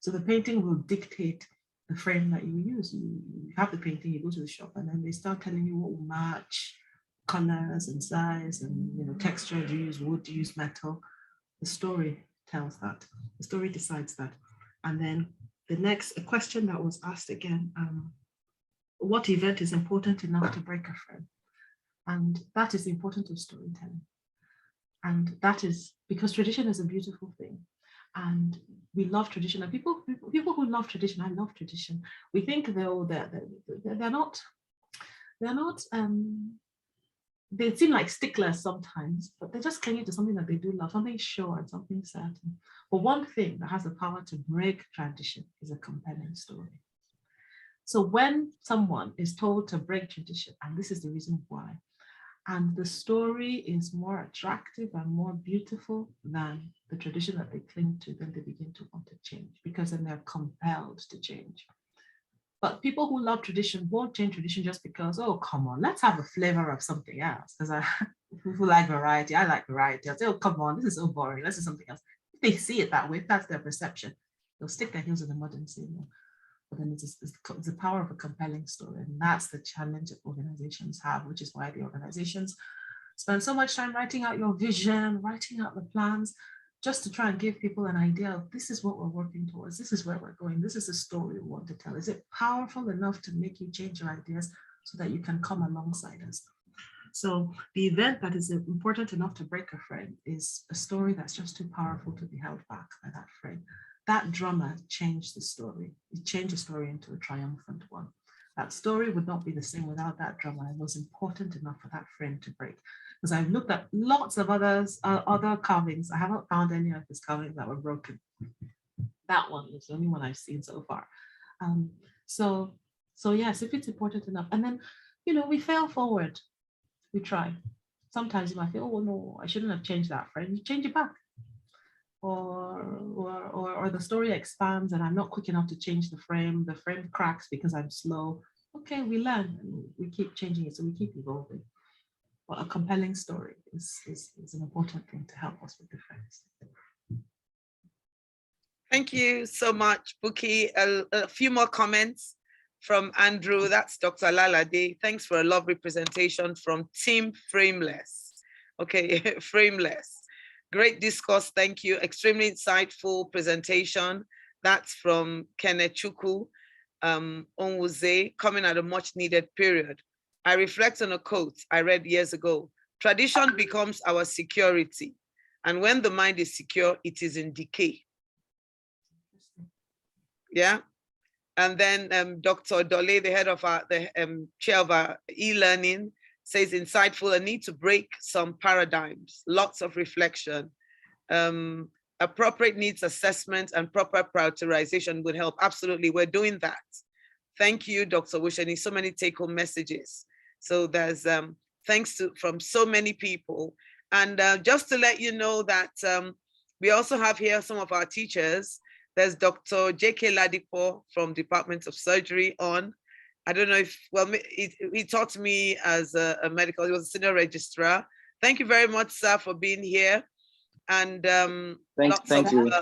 So the painting will dictate the frame that you use. You have the painting, you go to the shop, and then they start telling you what will match, colors and size and, you know, texture. Do you use wood, do you use metal? The story tells that. The story decides that. And then the next question that was asked again, what event is important enough to break a frame? And that is the importance of storytelling. And that is because tradition is a beautiful thing. And we love tradition. And people who love tradition, I love tradition. We think they're not, they seem like sticklers sometimes, but they're just clinging to something that they do love, something sure and something certain. But one thing that has the power to break tradition is a compelling story. So when someone is told to break tradition, and this is the reason why, and the story is more attractive and more beautiful than the tradition that they cling to, then they begin to want to change, because then they're compelled to change. But people who love tradition won't change tradition just because, oh, come on, let's have a flavor of something else. Because people like variety. I like variety. I'll say, oh, come on, this is so boring. Let's do something else. If they see it that way, if that's their perception, they'll stick their heels in the mud and say no. But then it's the power of a compelling story. And that's the challenge that organizations have, which is why the organizations spend so much time writing out your vision, writing out the plans, just to try and give people an idea of this is what we're working towards, this is where we're going, this is the story we want to tell. Is it powerful enough to make you change your ideas so that you can come alongside us? So the event that is important enough to break a frame is a story that's just too powerful to be held back by that frame. That drama changed the story. It changed the story into a triumphant one. That story would not be the same without that drama. It was important enough for that frame to break. Because I've looked at lots of other carvings. I haven't found any of his carvings that were broken. That one is the only one I've seen so far. So yes, if it's important enough, and then, you know, we fail forward, we try. Sometimes you might feel, oh no, I shouldn't have changed that frame. You change it back. Or the story expands and I'm not quick enough to change the frame cracks because I'm slow. Okay, we learn and we keep changing it, so we keep evolving. But a compelling story is an important thing to help us with the frames. Thank you so much, Buki. A few more comments from Andrew. That's Dr. Lalade. Thanks for a lovely presentation from Team Frameless. Okay, Frameless. Great discourse, thank you. Extremely insightful presentation. That's from Kenechukwu. Onwuze, coming at a much needed period. I reflect on a quote I read years ago. Tradition becomes our security. And when the mind is secure, it is in decay. Yeah. And then Dr. Dole, the head of the chair of our e-learning, says insightful, a need to break some paradigms, lots of reflection. Appropriate needs assessment and proper prioritization would help. Absolutely, we're doing that. Thank you, Dr. Wushani. So many take-home messages. So there's thanks from so many people. And just to let you know that we also have here some of our teachers. There's Dr. J.K. Ladipo from Department of Surgery on. I don't know if, well, he taught me as a medical, he was a senior registrar. Thank you very much, sir, for being here. And thank you.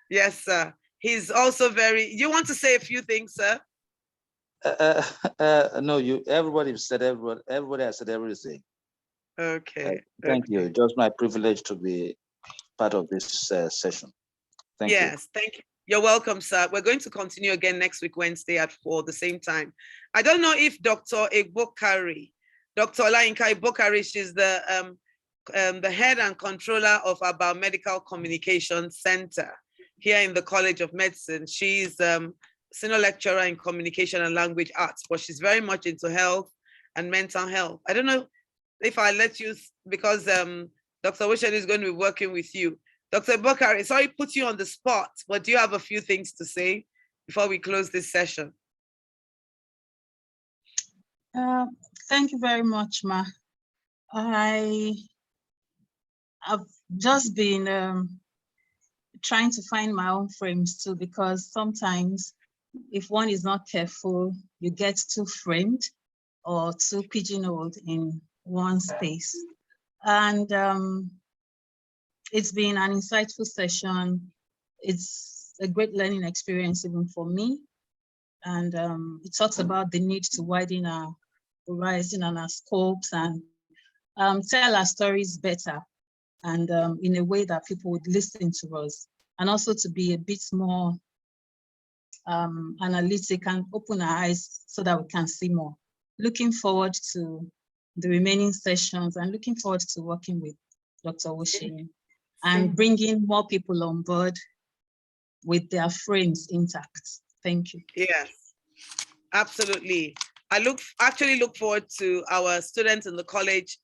Yes, sir. He's also you want to say a few things, sir? No, everybody has said everything. Okay. Thank you. Just my privilege to be part of this session. Thank you. Yes, thank you. You're welcome, sir. We're going to continue again next week, Wednesday at 4, the same time. I don't know if Dr. Igbokari, Dr. Olayinka Igbokari, she's the head and controller of our Biomedical Communication Center here in the College of Medicine. She's senior lecturer in communication and language arts, but she's very much into health and mental health. I don't know if I let you, because Dr. Wishan is going to be working with you. Dr. Bokari, sorry, put you on the spot, but do you have a few things to say before we close this session? Thank you very much, Ma. I've just been trying to find my own frames too, because sometimes if one is not careful, you get too framed or too pigeonholed in one space. And it's been an insightful session. It's a great learning experience even for me. And it talks about the need to widen our horizon and our scopes and tell our stories better and in a way that people would listen to us, and also to be a bit more analytic and open our eyes so that we can see more. Looking forward to the remaining sessions and looking forward to working with Dr. Wushani and bringing more people on board with their frames intact. Thank you. Yes, absolutely. I actually look forward to our students in the college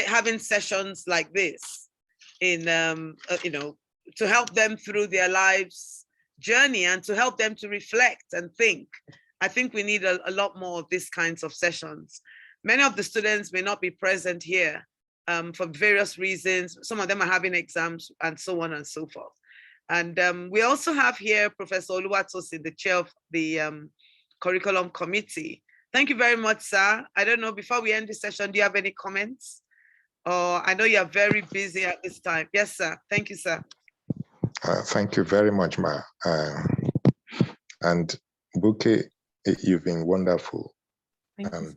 having sessions like this in, to help them through their lives journey and to help them to reflect and think. I think we need a lot more of these kinds of sessions. Many of the students may not be present here for various reasons. Some of them are having exams and so on and so forth. And we also have here Professor Oluwatosin, the chair of the curriculum committee. Thank you very much, sir. I don't know, before we end this session, do you have any comments? Or I know you're very busy at this time. Yes, sir. Thank you, sir. Thank you very much, Ma. And Buki, you've been wonderful. And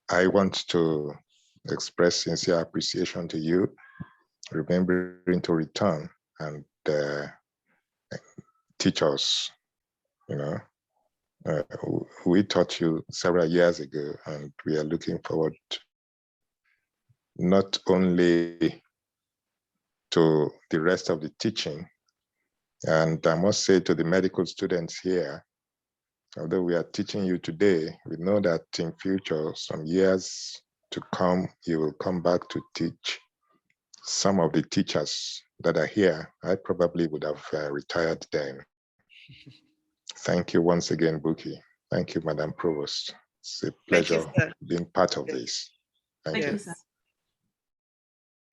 I want to express sincere appreciation to you, remembering to return and teach us. We taught you several years ago, and we are looking forward not only to the rest of the teaching. And I must say to the medical students here, although we are teaching you today, we know that in future, some years to come, you will come back to teach. Some of the teachers that are here, I probably would have retired then. Thank you once again, Buki. Thank you, Madam Provost. It's a pleasure being part of this. Thank you. Sir.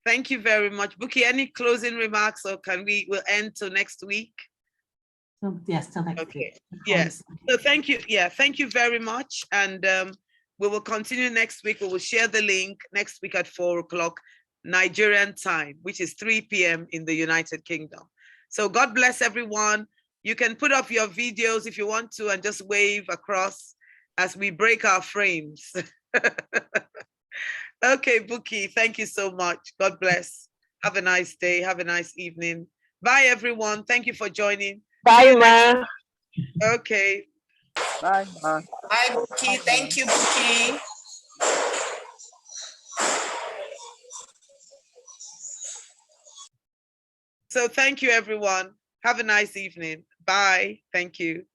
Thank you very much. Buki, any closing remarks, or we'll end till next week? So, yes, till next week. Yes. So thank you. Yeah, thank you very much. And we will continue next week. We will share the link next week at 4 o'clock Nigerian time, which is 3 p.m. in the United Kingdom. So God bless everyone. You can put up your videos if you want to and just wave across as we break our frames. Okay, Buki, thank you so much. God bless. Have a nice day. Have a nice evening. Bye, everyone. Thank you for joining. Bye, Ma. Okay. Bye. Bye. Bye, Buki. Thank you, Buki. So thank you, everyone. Have a nice evening. Bye. Thank you.